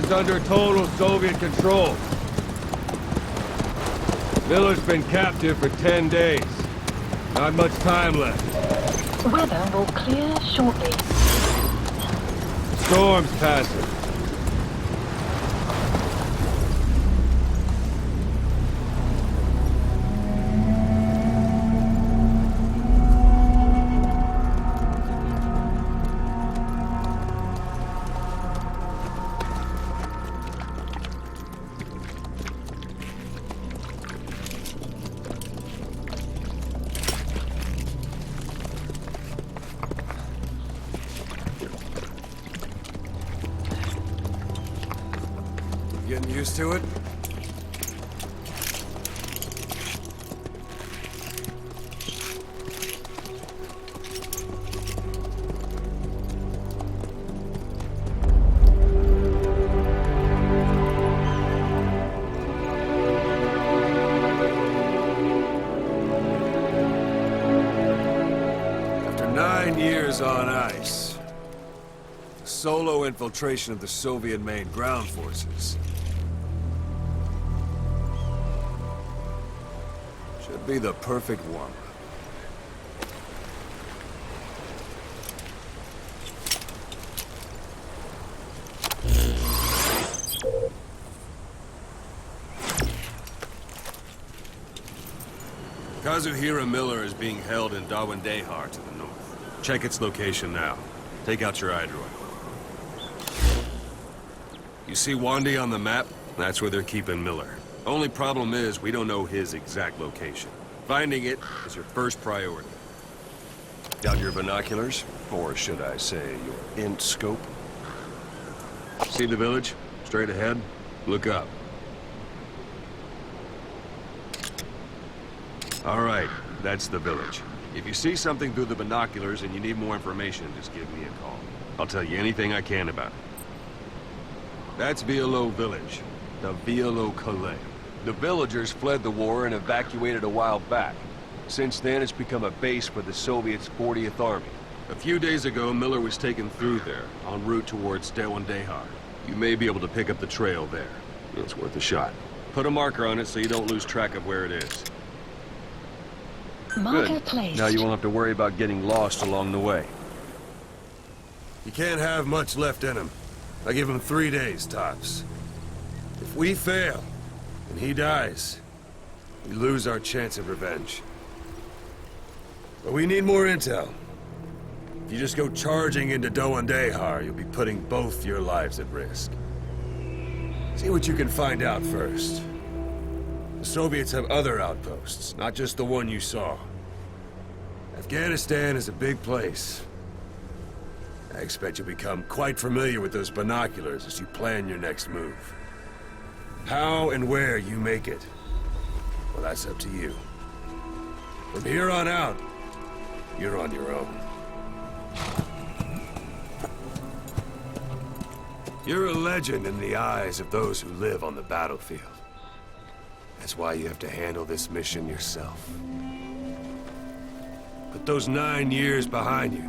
region's under total Soviet control. Miller's been captive for 10 days. Not much time left. Weather will clear shortly. Storm's passing. Getting used to it? After 9 years on ice, the solo infiltration of the Soviet main ground forces should be the perfect one. Kazuhira Miller is being held in Dawandehar to the north. Check its location now. Take out your iDroid. You see Wandi on the map? That's where they're keeping Miller. Only problem is, we don't know his exact location. Finding it is your first priority. Got your binoculars? Or should I say, your int scope? See the village? Straight ahead? Look up. Alright, that's the village. If you see something through the binoculars and you need more information, just give me a call. I'll tell you anything I can about it. That's Violo Village. The Violo Calais. The villagers fled the war and evacuated a while back. Since then, it's become a base for the Soviets' 40th Army. A few days ago, Miller was taken through there, en route towards Dawandehar. You may be able to pick up the trail there. It's worth a shot. Put a marker on it so you don't lose track of where it is. Marker Good. placed. Now you won't have to worry about getting lost along the way. You can't have much left in him. I give him 3 days, tops. If we fail, and he dies, we lose our chance of revenge. But we need more intel. If you just go charging into Dawandehar, you'll be putting both your lives at risk. See what you can find out first. The Soviets have other outposts, not just the one you saw. Afghanistan is a big place. I expect you'll become quite familiar with those binoculars as you plan your next move. How and where you make it, well, that's up to you. From here on out, you're on your own. You're a legend in the eyes of those who live on the battlefield. That's why you have to handle this mission yourself. Put those 9 years behind you,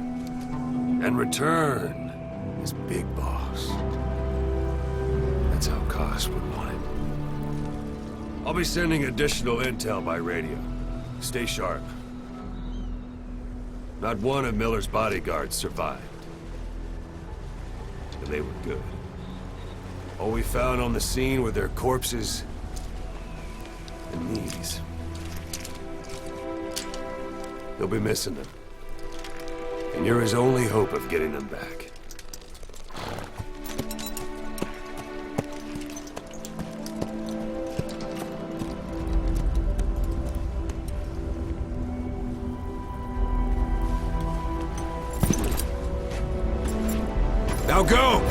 and return as Big Boss. That's how Koss would want it. I'll be sending additional intel by radio. Stay sharp. Not one of Miller's bodyguards survived. And they were good. All we found on the scene were their corpses and knees. You'll be missing them. And you're his only hope of getting them back. Now go!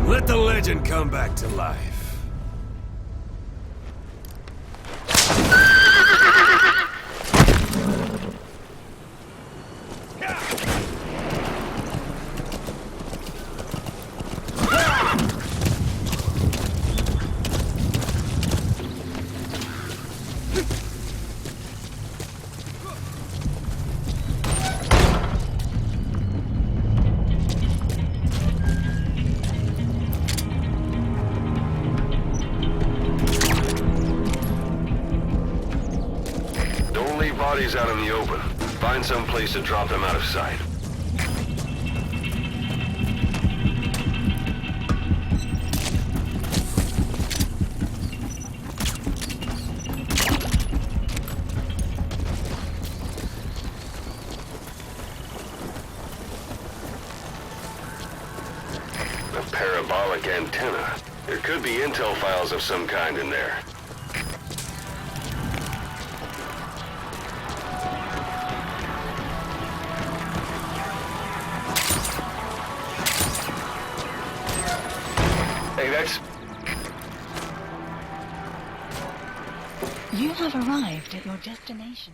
Let the legend come back to life. bodies out in the open. Find some place to drop them out of sight. A parabolic antenna. There could be intel files of some kind in there. Hey, that's... You have arrived at your destination.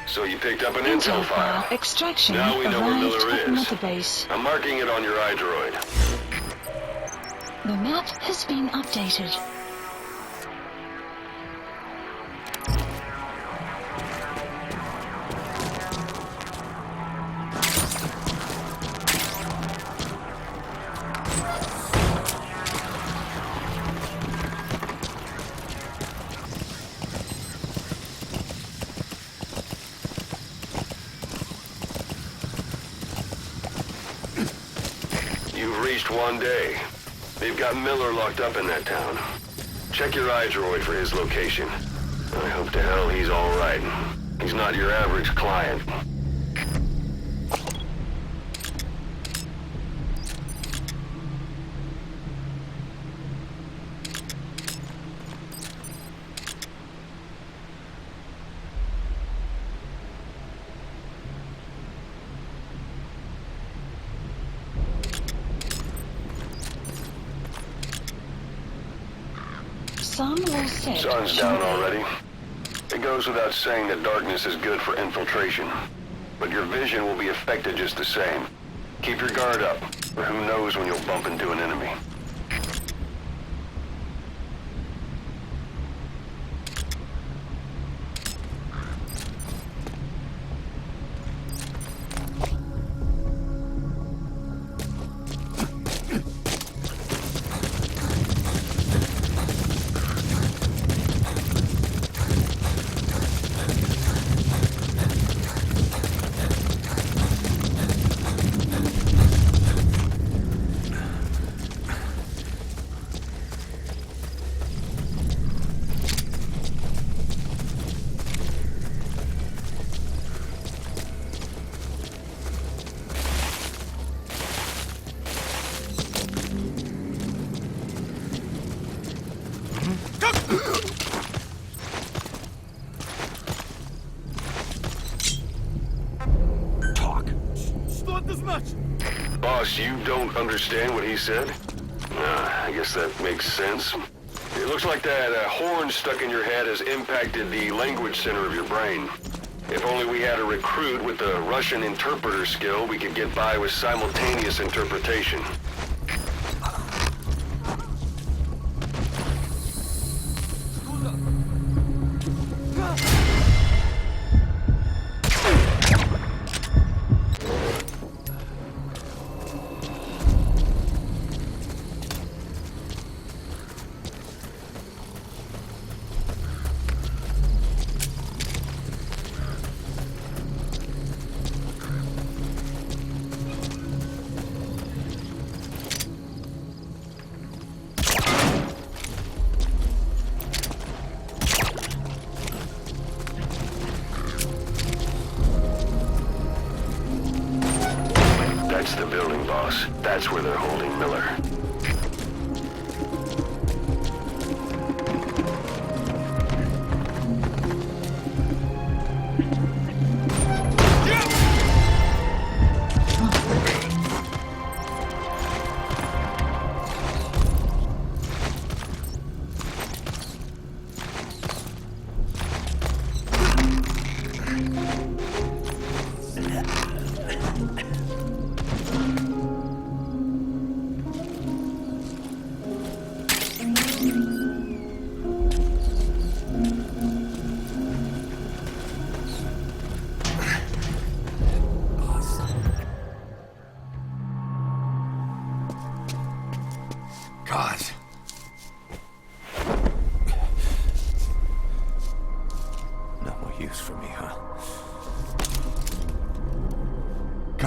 So you picked up an intel file. Extraction Now we know where arrived Miller at is. Mother Base. I'm marking it on your iDroid. The map has been updated. You've reached one day. They've got Miller locked up in that town. Check your iDroid for his location. I hope to hell he's all right. He's not your average client. Some will say. Sun's down already. It goes without saying that darkness is good for infiltration. But your vision will be affected just the same. Keep your guard up, or who knows when you'll bump into an enemy. Boss, you don't understand what he said? I guess that makes sense. It looks like that horn stuck in your head has impacted the language center of your brain. If only we had a recruit with the Russian interpreter skill, we could get by with simultaneous interpretation. That's the building, boss. That's where they're holding Miller.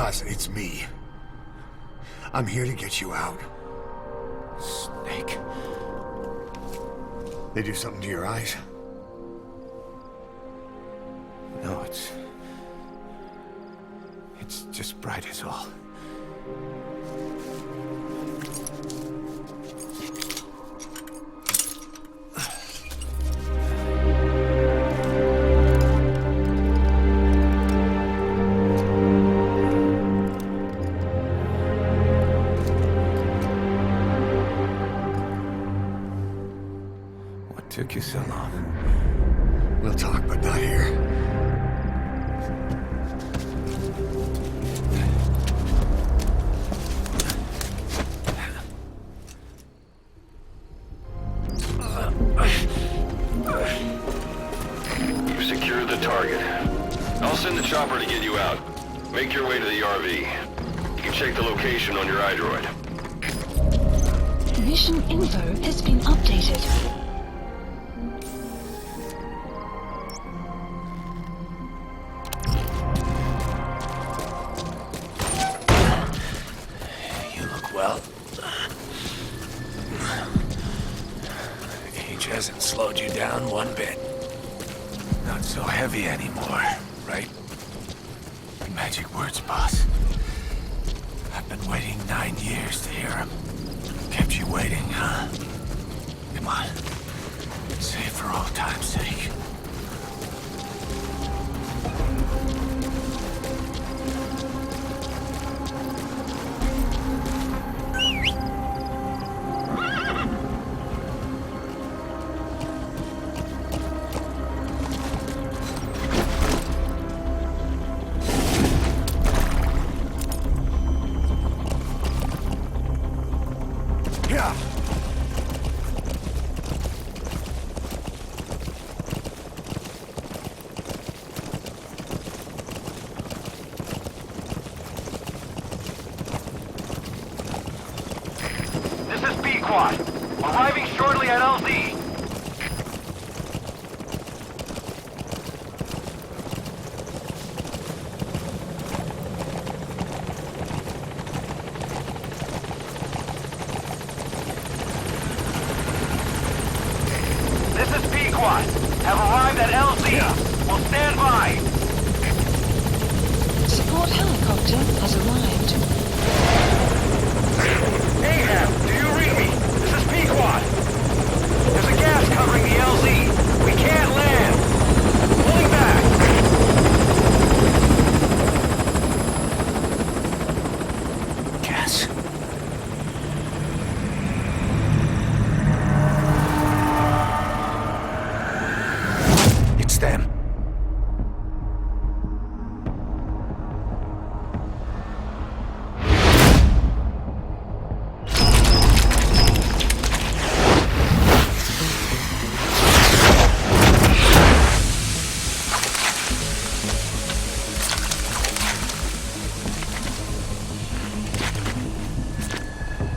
Because it's me. I'm here to get you out. Snake. They do something to your eyes? No, it's just bright as all. What took you so long? We'll talk, but not here. You've secured the target. I'll send the chopper to get you out. Make your way to the RV. You can check the location on your iDroid. Mission info has been updated. You look well. Age hasn't slowed you down one bit. Not so heavy anymore, right? Magic words, boss. I've been waiting 9 years to hear them. Kept you waiting, huh? Come on. Say it for old time's sake. Yeah. This is B-Quad. Arriving shortly at LZ. This is B-Quad. Have arrived at LZ. Will stand by. Support helicopter has arrived. Ahab, do you read me? This is P-Quad. There's a gas covering the LZ. We can't land. Pulling back. Gas. It's them.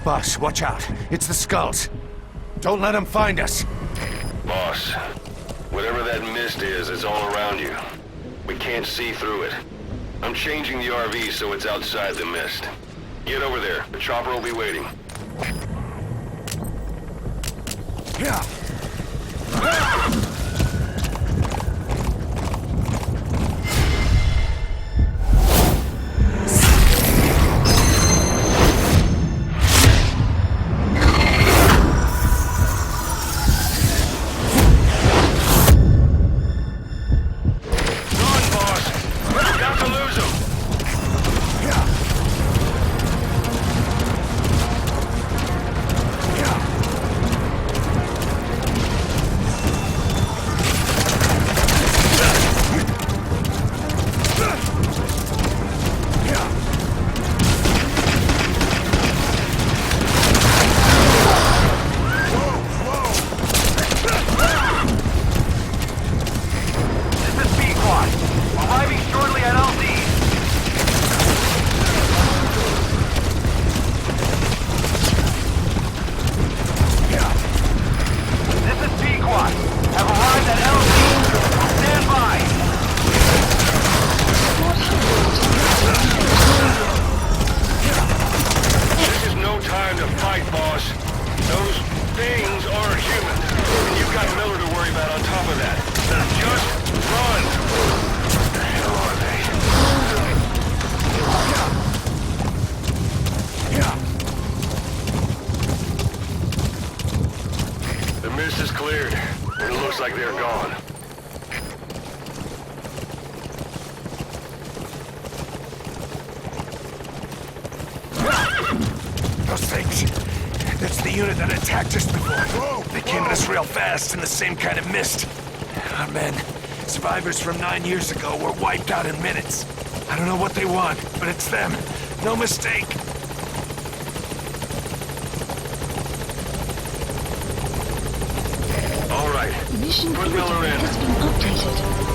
Boss, watch out. It's the skulls. Don't let them find us. Boss, whatever that mist is, it's all around you. We can't see through it. I'm changing the RV so it's outside the mist. Get over there. The chopper will be waiting. Yeah. Run, boss! We're about to lose him! like they're gone. Those things. That's the unit that attacked us before. They came at us real fast in the same kind of mist. Our men, survivors from 9 years ago, were wiped out in minutes. I don't know what they want, but it's them. No mistake. All right. Mission Put Miller inventory in. has been updated.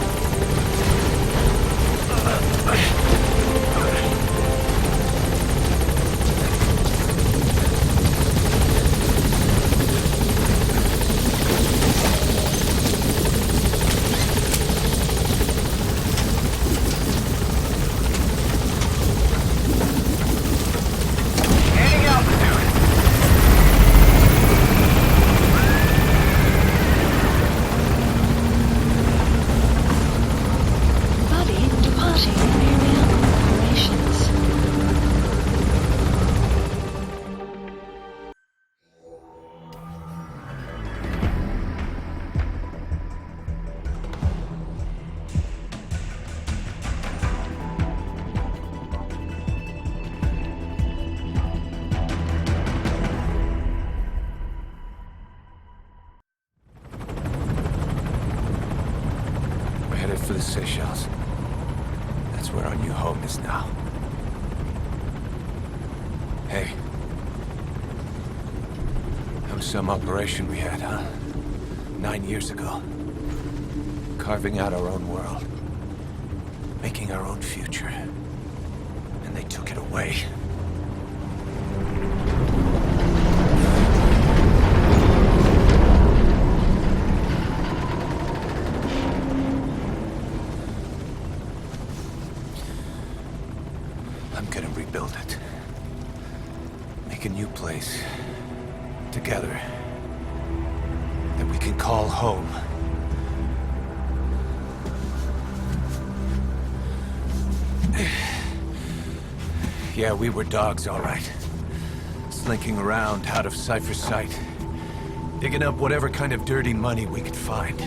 Gaining altitude. Buddy departing area operations. We're headed for the Seychelles. That's where our new home is now. Hey. That was some operation we had, huh? 9 years ago. Carving out our own world. Making our own future. And they took it away. I'm gonna rebuild it. Make a new place. Together. That we can call home. Yeah, we were dogs, all right. Slinking around out of Cypher's sight. Digging up whatever kind of dirty money we could find.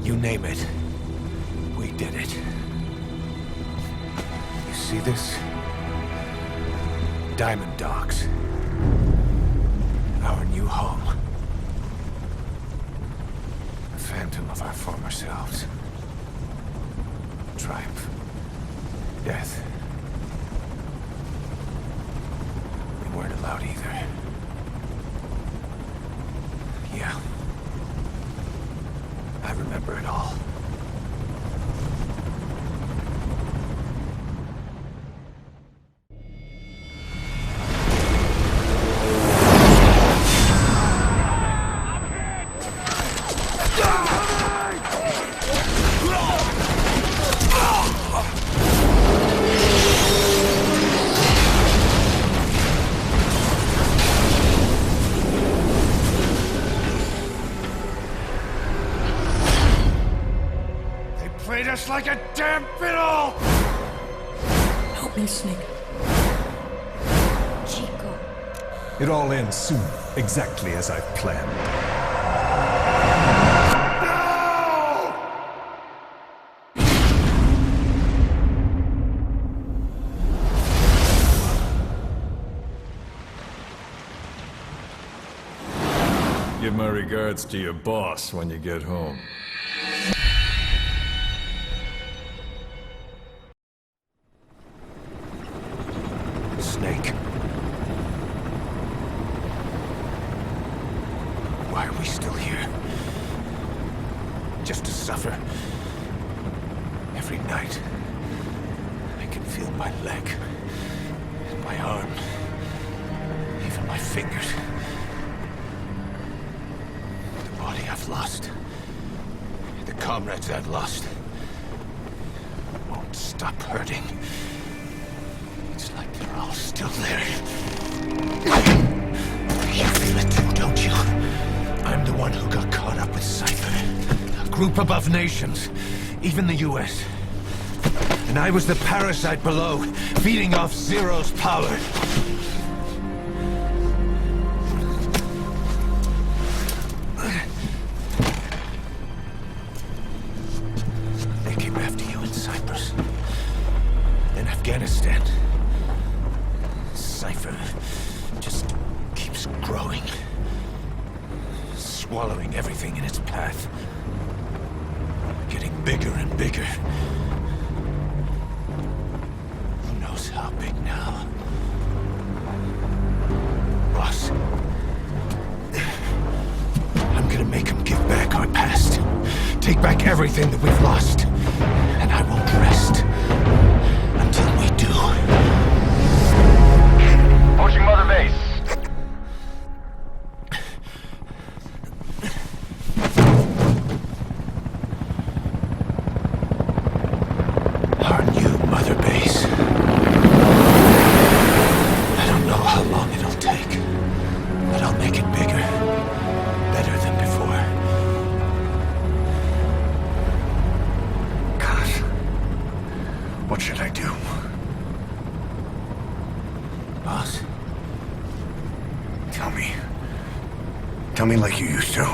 You name it. We did it. You see this? Diamond Dogs. Our new home. A phantom of our former selves. Triumph. Death. We weren't allowed either. Yeah. I remember it all. Played us like a damn fiddle! Help me, Snake. Chico. It all ends soon, exactly as I've planned. Give my regards to your boss when you get home. Snake. Why are we still here? Just to suffer. Every night, I can feel my leg, and my arm, even my fingers. The body I've lost, the comrades I've lost, won't stop hurting. It's like they're all still there. You feel it too, don't you? I'm the one who got caught up with Cypher. A group above nations, even the US. And I was the parasite below, feeding off Zero's power. in Afghanistan. Cypher just keeps growing. Swallowing everything in its path. Getting bigger and bigger. Who knows how big now? Boss. I'm gonna make him give back our past. Take back everything that we've lost. And I won't rest until we do. Approaching Mother Base. Our new Mother Base. I don't know how long it'll take, but I'll make it bigger. Better than before. Gosh. What should I do? Boss? Tell me. Tell me like you used to.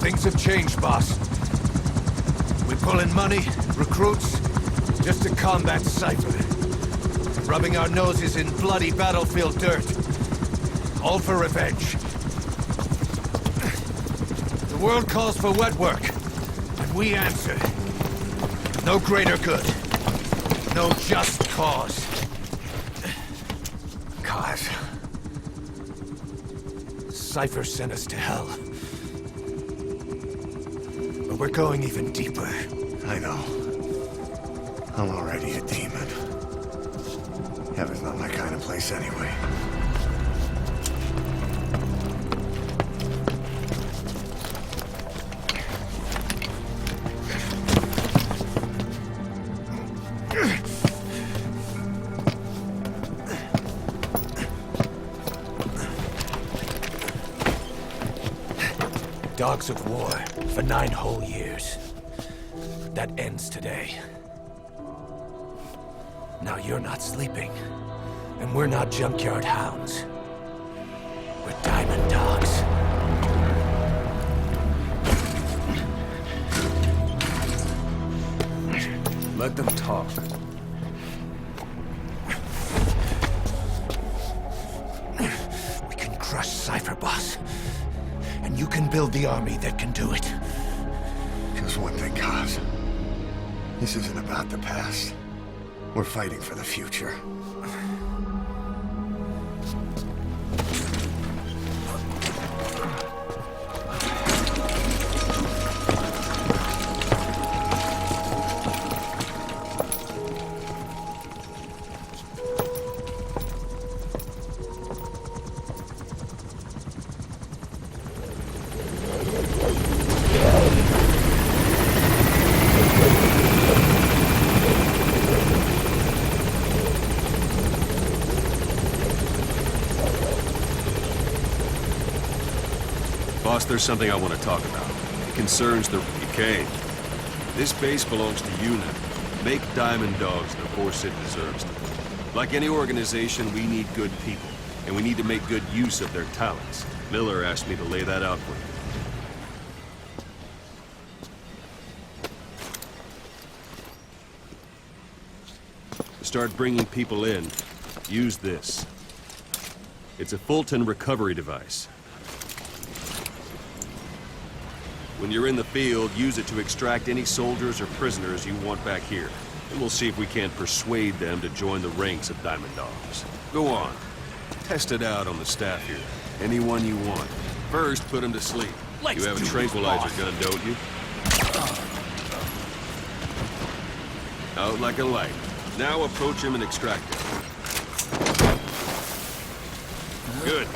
Things have changed, boss. We pull in money, recruits, just to combat Cypher. Rubbing our noses in bloody battlefield dirt. All for revenge. The world calls for wet work, and we answer. No greater good. No just cause. Cause. Cypher sent us to hell. But we're going even deeper. I know. I'm already a demon. Heaven's not my kind of place anyway. Dogs of war for 9 whole years. That ends today. Now you're not sleeping, and we're not junkyard hounds. We're diamond dogs. Let them talk. We can crush Cypher, boss. And you can build the army that can do it. Just one thing, Kaz. This isn't about the past. We're fighting for the future. Boss, there's something I want to talk about. It concerns the... Okay. This base belongs to you now. Make Diamond Dogs the force it deserves. Like any organization, we need good people. And we need to make good use of their talents. Miller asked me to lay that out for you. To start bringing people in, use this. It's a Fulton recovery device. When you're in the field, use it to extract any soldiers or prisoners you want back here. And we'll see if we can't persuade them to join the ranks of Diamond Dogs. Go on. Test it out on the staff here. Anyone you want. First, put them to sleep. You have a tranquilizer gun, don't you? Out like a light. Now approach him and extract him. Good.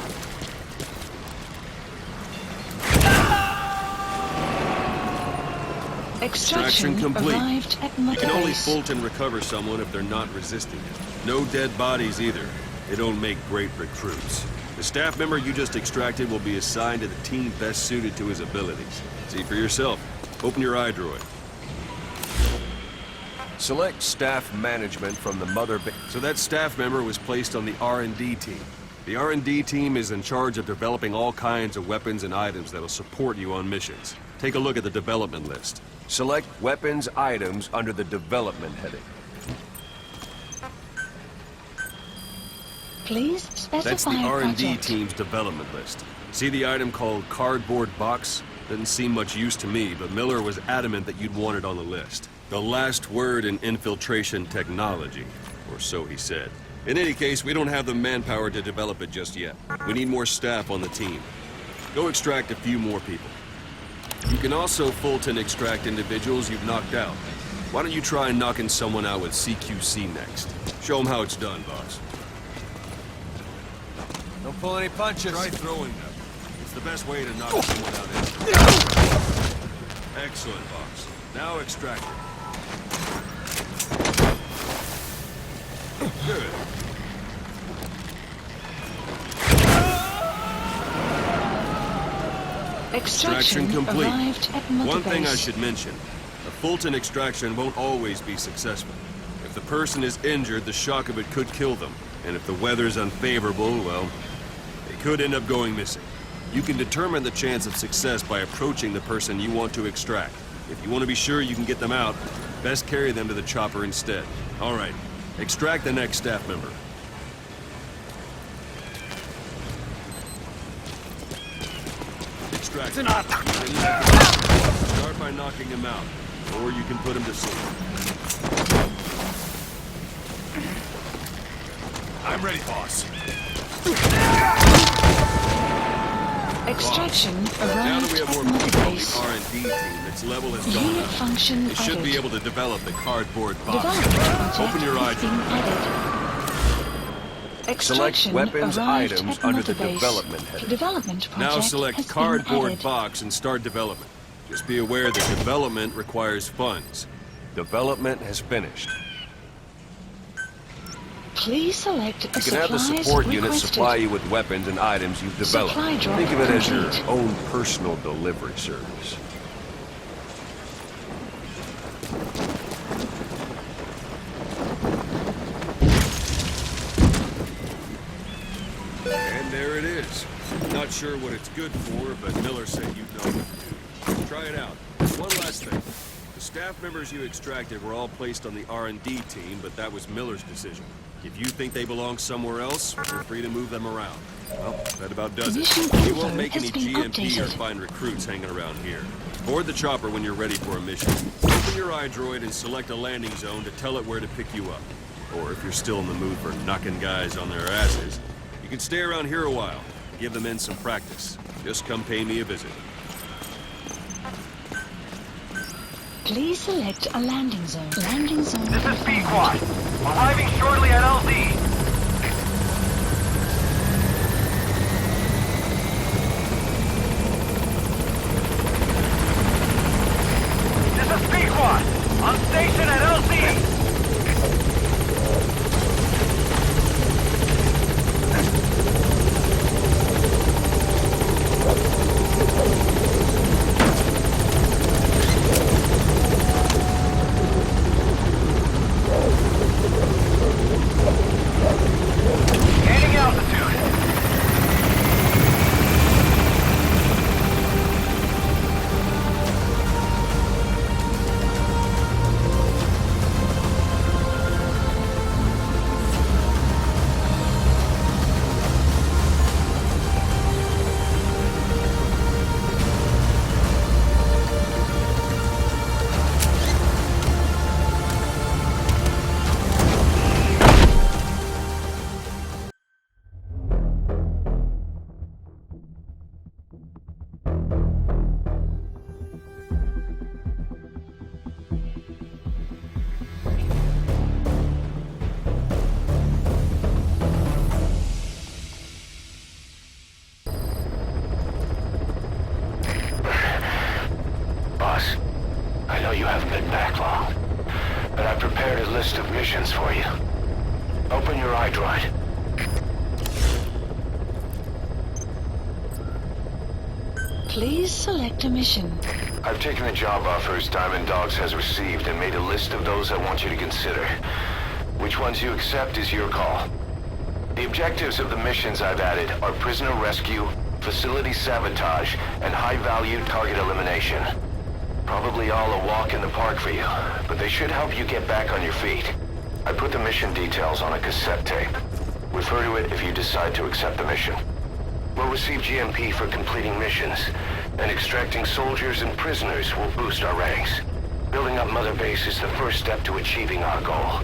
Extraction complete. arrived at You Mother can only Base. Fulton recover someone if they're not resisting it. No dead bodies either. They don't make great recruits. The staff member you just extracted will be assigned to the team best suited to his abilities. See for yourself. Open your iDroid. Select staff management from the mother base. So that staff member was placed on the R&D team. The R&D team is in charge of developing all kinds of weapons and items that'll support you on missions. Take a look at the development list. Select weapons items under the development heading. Please specify That's the a R&D project. team's development list. See the item called cardboard box? Doesn't seem much use to me, but Miller was adamant that you'd want it on the list. The last word in infiltration technology, or so he said. In any case, we don't have the manpower to develop it just yet. We need more staff on the team. Go extract a few more people. You can also Fulton extract individuals you've knocked out. Why don't you try knocking someone out with CQC next? Show them how it's done, boss. Don't pull any punches. Try throwing them. It's the best way to knock someone out. Excellent, boss. Now extract it. Good. Extraction complete. arrived at Mother One thing I Base. should mention. A Fulton extraction won't always be successful. If the person is injured, the shock of it could kill them. And if the weather's unfavorable, well, they could end up going missing. You can determine the chance of success by approaching the person you want to extract. If you want to be sure you can get them out, best carry them to the chopper instead. All right, extract the next staff member. Extract him. Start by knocking him out, or you can put him to sleep. I'm ready, boss. Extraction Now that arrived we have at more Mother people on the Base. R&D team, its level has gone Unit up. function They should be added. able to develop the cardboard box. Development project Open your has eyes. been added. Extraction weapons arrived items at under Mother the Base. development heading. Development project Now has select been cardboard added. box and start development. Just be aware that development requires funds. Development has finished. Please select a You can have the supplies support unit requested. supply you with weapons and items you've developed. Supply drop Think of it as your complete. own personal delivery service. And there it is. Not sure what it's good for, but Miller said you'd know what to do. Try it out. One last thing. The staff members you extracted were all placed on the R&D team, but that was Miller's decision. If you think they belong somewhere else, you're free to move them around. Well, that about does it. Mission You info won't make has any been GMP or updated. find recruits hanging around here. Board the chopper when you're ready for a mission. Open your iDroid and select a landing zone to tell it where to pick you up. Or if you're still in the mood for knocking guys on their asses, you can stay around here a while. Give the men some practice. Just come pay me a visit. Please select a landing zone. Landing zone. This is confirmed. Pequod. Arriving shortly at LZ. This is Pequod. On station at LZ. list of missions for you. Open your iDroid. Please select a mission. I've taken the job offers Diamond Dogs has received and made a list of those I want you to consider. Which ones you accept is your call. The objectives of the missions I've added are prisoner rescue, facility sabotage, and high-value target elimination. Probably all a walk in the park for you, but they should help you get back on your feet. I put the mission details on a cassette tape. Refer to it if you decide to accept the mission. We'll receive GMP for completing missions, and extracting soldiers and prisoners will boost our ranks. Building up Mother Base is the first step to achieving our goal.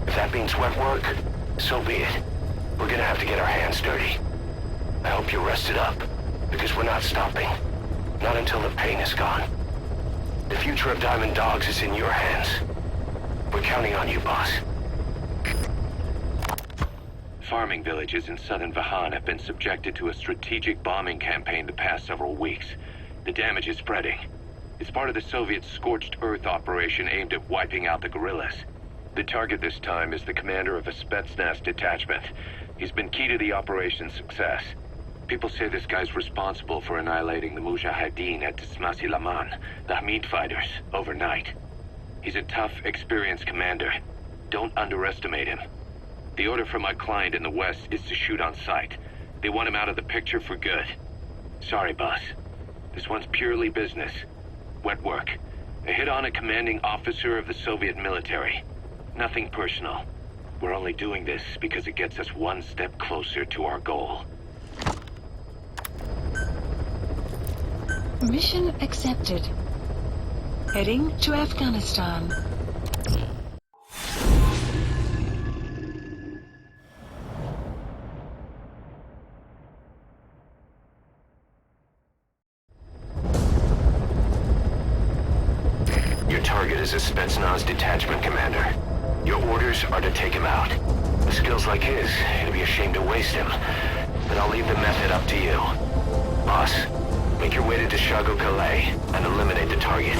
If that means wet work, so be it. We're gonna have to get our hands dirty. I hope you're rested up, because we're not stopping. Not until the pain is gone. The future of Diamond Dogs is in your hands. We're counting on you, boss. Farming villages in southern Vahan have been subjected to a strategic bombing campaign the past several weeks. The damage is spreading. It's part of the Soviet Scorched Earth operation aimed at wiping out the guerrillas. The target this time is the commander of a Spetsnaz detachment. He's been key to the operation's success. People say this guy's responsible for annihilating the Mujahideen at Tismasi Laman, the Hamid fighters, overnight. He's a tough, experienced commander. Don't underestimate him. The order from my client in the west is to shoot on sight. They want him out of the picture for good. Sorry, boss. This one's purely business. Wet work. A hit on a commanding officer of the Soviet military. Nothing personal. We're only doing this because it gets us one step closer to our goal. Mission accepted. Heading to Afghanistan. Your target is a Spetsnaz detachment commander. Your orders are to take him out. With skills like his, it'd be a shame to waste him. But I'll leave the method up to you. Boss, make your way to Deshago Calais and eliminate the target.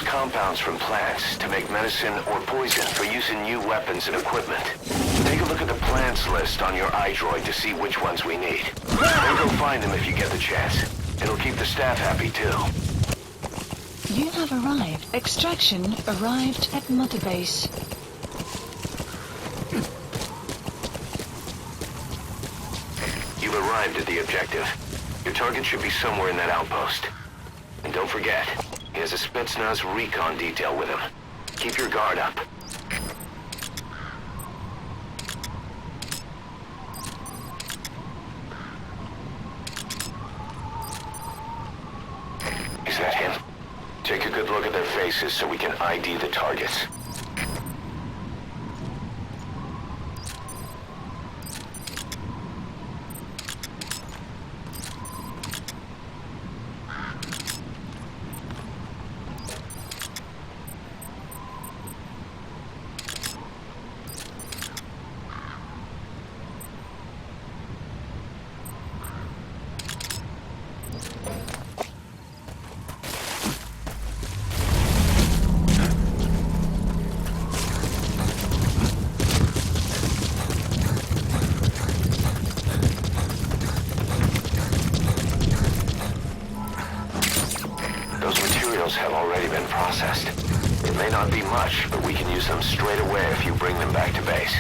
Compounds from plants to make medicine or poison for use in new weapons and equipment. Take a look at the plants list on your iDroid to see which ones we need. Then go find them if you get the chance. It'll keep the staff happy too. You have arrived. Extraction arrived at Mother Base. You've arrived at the objective. Your target should be somewhere in that outpost. And don't forget, he has a Spetsnaz recon detail with him. Keep your guard up. Is that him? Take a good look at their faces so we can ID the targets. Have already been processed. It may not be much, but we can use them straight away if you bring them back to base.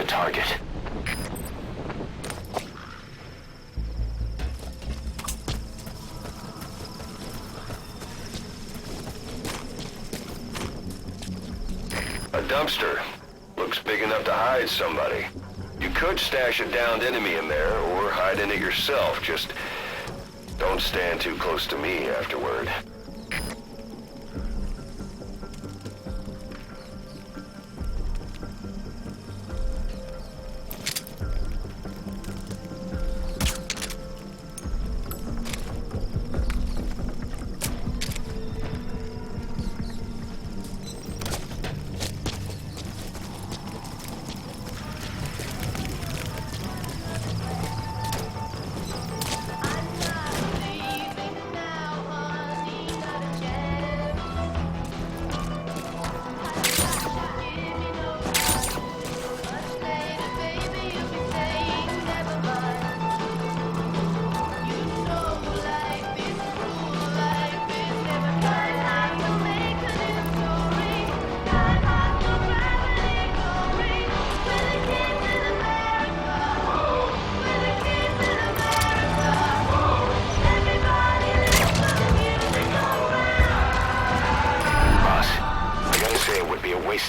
the target. A dumpster. Looks big enough to hide somebody. You could stash a downed enemy in there, or hide in it yourself. Just don't stand too close to me afterward.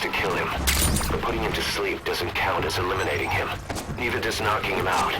To kill him, but putting him to sleep doesn't count as eliminating him. Neither does knocking him out.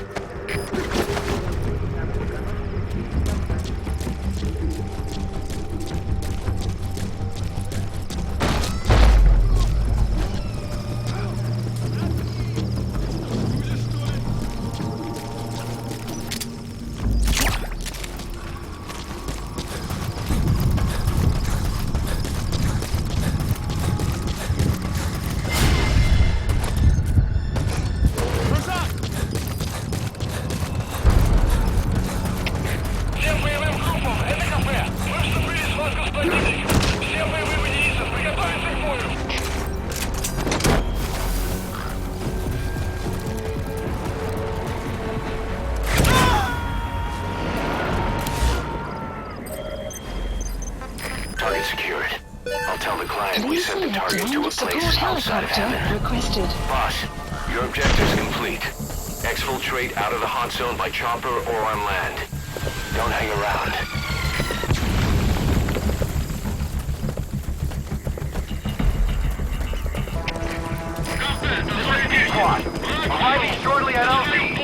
Secured. I'll tell the client we sent the target to a place outside of heaven. Requested. Boss, your objective's complete. Exfiltrate out of the hot zone by chopper or on land. Don't hang around. Squad, arriving shortly at LZ.